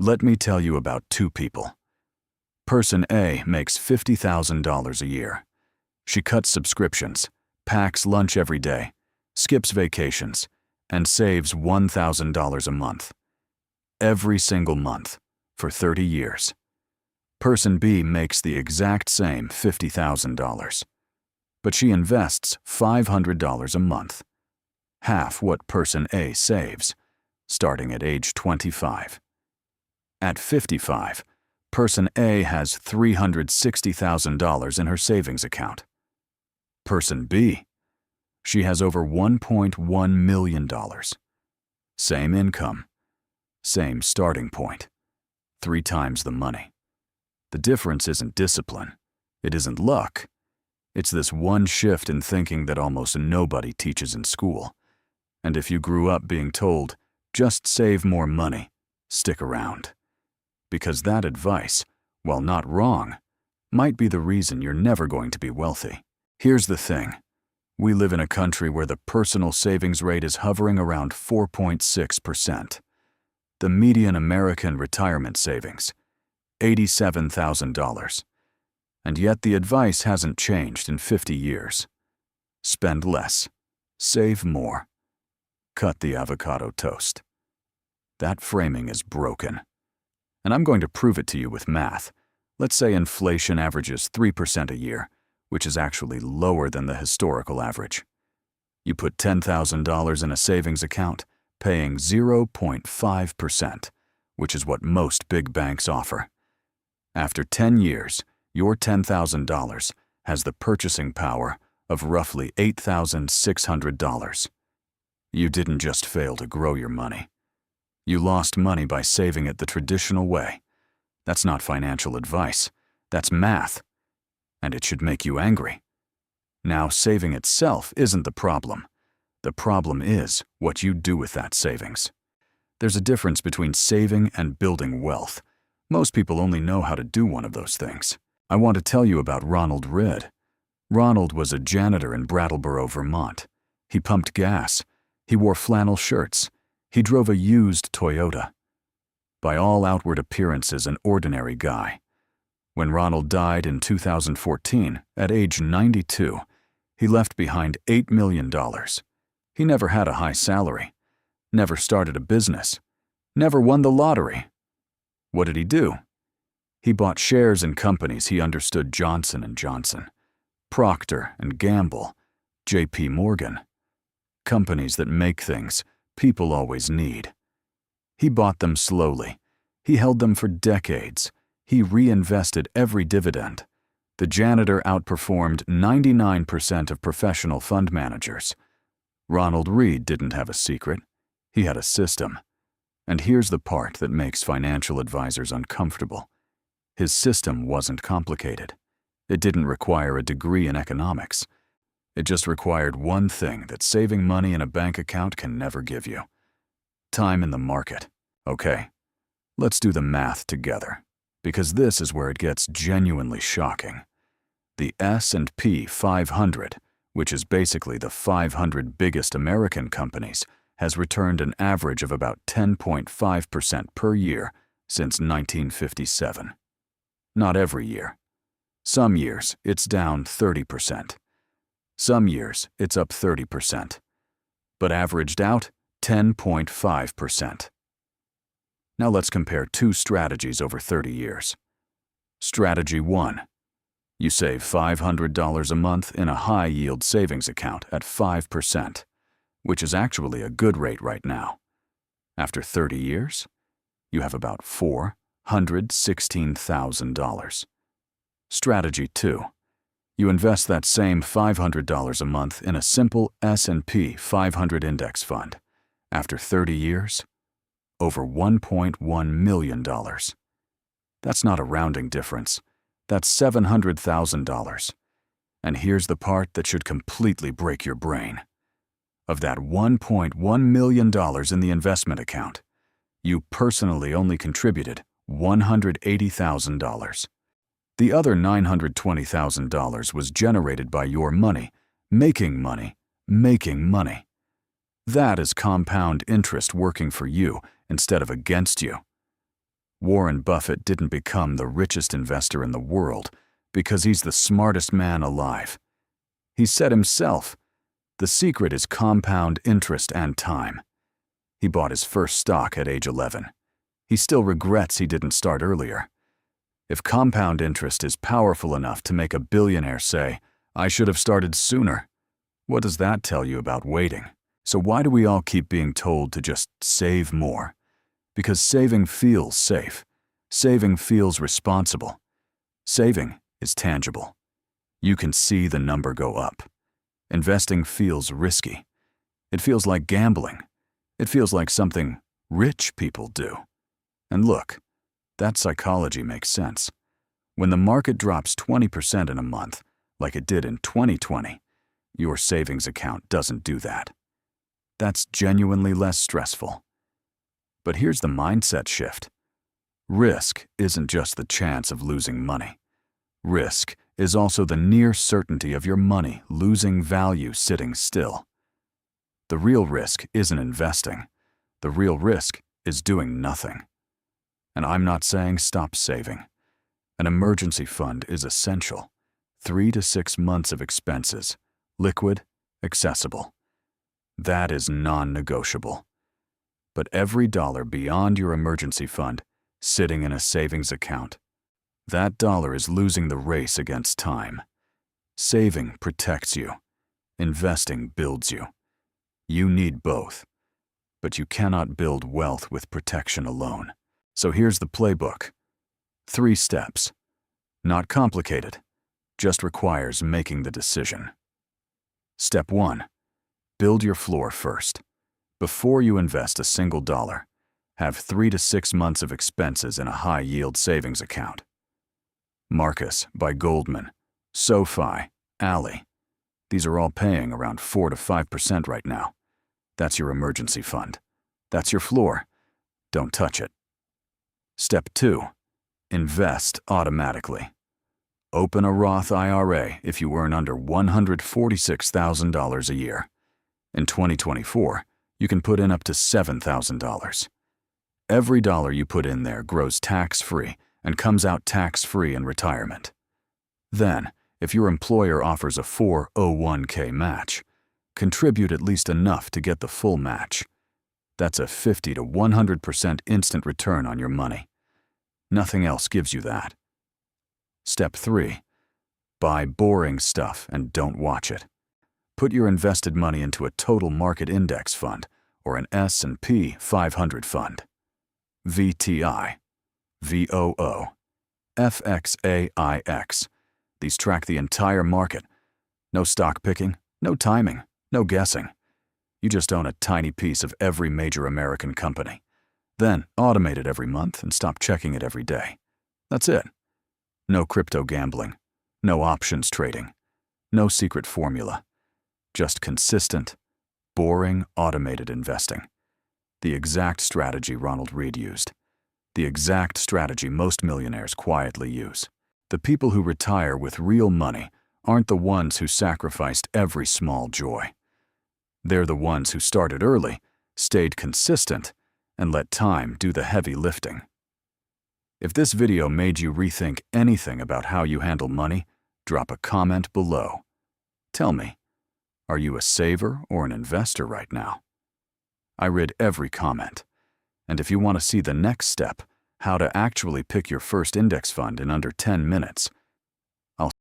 Let me tell you about two people. Person A makes $50,000 a year. She cuts subscriptions, packs lunch every day, skips vacations, and saves $1,000 a month. Every single month, for 30 years. Person B makes the exact same $50,000. But she invests $500 a month. Half what Person A saves, starting at age 25. At 55, Person A has $360,000 in her savings account. Person B, she has over $1.1 million. Same income, same starting point, 3 times the money. The difference isn't discipline, it isn't luck. It's this one shift in thinking that almost nobody teaches in school. And if you grew up being told, just save more money, stick around. Because that advice, while not wrong, might be the reason you're never going to be wealthy. Here's the thing. We live in a country where the personal savings rate is hovering around 4.6%. The median American retirement savings, $87,000. And yet the advice hasn't changed in 50 years. Spend less, save more. Cut the avocado toast. That framing is broken. And I'm going to prove it to you with math. Let's say inflation averages 3% a year, which is actually lower than the historical average. You put $10,000 in a savings account, paying 0.5%, which is what most big banks offer. After 10 years, your $10,000 has the purchasing power of roughly $8,600. You didn't just fail to grow your money. You lost money by saving it the traditional way. That's not financial advice. That's math. And it should make you angry. Now, saving itself isn't the problem. The problem is what you do with that savings. There's a difference between saving and building wealth. Most people only know how to do one of those things. I want to tell you about Ronald Ridd. Ronald was a janitor in Brattleboro, Vermont. He pumped gas. He wore flannel shirts. He drove a used Toyota. By all outward appearances, an ordinary guy. When Ronald died in 2014, at age 92, he left behind $8 million. He never had a high salary, never started a business, never won the lottery. What did he do? He bought shares in companies he understood: Johnson & Johnson, Procter & Gamble, J.P. Morgan. Companies that make things people always need. He bought them slowly. He held them for decades. He reinvested every dividend. The janitor outperformed 99% of professional fund managers. Ronald Read didn't have a secret. He had a system. And here's the part that makes financial advisors uncomfortable. His system wasn't complicated. It didn't require a degree in economics. It just required one thing that saving money in a bank account can never give you: time in the market. Okay, let's do the math together, because this is where it gets genuinely shocking. The S&P 500, which is basically the 500 biggest American companies, has returned an average of about 10.5% per year since 1957. Not every year. Some years, it's down 30%. Some years, it's up 30%. But averaged out, 10.5%. Now let's compare two strategies over 30 years. Strategy 1. You save $500 a month in a high-yield savings account at 5%, which is actually a good rate right now. After 30 years, you have about $416,000. Strategy 2. You invest that same $500 a month in a simple S&P 500 index fund. After 30 years, over $1.1 million. That's not a rounding difference. That's $700,000. And here's the part that should completely break your brain. Of that $1.1 million in the investment account, you personally only contributed $180,000. The other $920,000 was generated by your money, making money, making money. That is compound interest working for you instead of against you. Warren Buffett didn't become the richest investor in the world because he's the smartest man alive. He said himself, the secret is compound interest and time. He bought his first stock at age 11. He still regrets he didn't start earlier. If compound interest is powerful enough to make a billionaire say, I should have started sooner, what does that tell you about waiting? So why do we all keep being told to just save more? Because saving feels safe. Saving feels responsible. Saving is tangible. You can see the number go up. Investing feels risky. It feels like gambling. It feels like something rich people do. And look, that psychology makes sense. When the market drops 20% in a month, like it did in 2020, your savings account doesn't do that. That's genuinely less stressful. But here's the mindset shift. Risk isn't just the chance of losing money. Risk is also the near certainty of your money losing value sitting still. The real risk isn't investing. The real risk is doing nothing. And I'm not saying stop saving. An emergency fund is essential. 3 to 6 months of expenses, liquid, accessible. That is non-negotiable. But every dollar beyond your emergency fund, sitting in a savings account, that dollar is losing the race against time. Saving protects you. Investing builds you. You need both. But you cannot build wealth with protection alone. So here's the playbook. 3 steps. Not complicated. Just requires making the decision. Step 1. Build your floor first. Before you invest a single dollar, have 3 to 6 months of expenses in a high-yield savings account. Marcus by Goldman, SoFi, Ally. These are all paying around 4 to 5% right now. That's your emergency fund. That's your floor. Don't touch it. Step 2. Invest automatically. Open a Roth IRA if you earn under $146,000 a year. In 2024, you can put in up to $7,000. Every dollar you put in there grows tax-free and comes out tax-free in retirement. Then, if your employer offers a 401k match, contribute at least enough to get the full match. That's a 50 to 100% instant return on your money. Nothing else gives you that. Step 3. Buy boring stuff and don't watch it. Put your invested money into a total market index fund or an S&P 500 fund. VTI, VOO, FXAIX. These track the entire market. No stock picking, no timing, no guessing. You just own a tiny piece of every major American company. Then automate it every month and stop checking it every day. That's it. No crypto gambling, no options trading, no secret formula. Just consistent, boring, automated investing. The exact strategy Ronald Read used. The exact strategy most millionaires quietly use. The people who retire with real money aren't the ones who sacrificed every small joy. They're the ones who started early, stayed consistent, and let time do the heavy lifting. If this video made you rethink anything about how you handle money, drop a comment below. Tell me, are you a saver or an investor right now? I read every comment. And if you want to see the next step, how to actually pick your first index fund in under 10 minutes,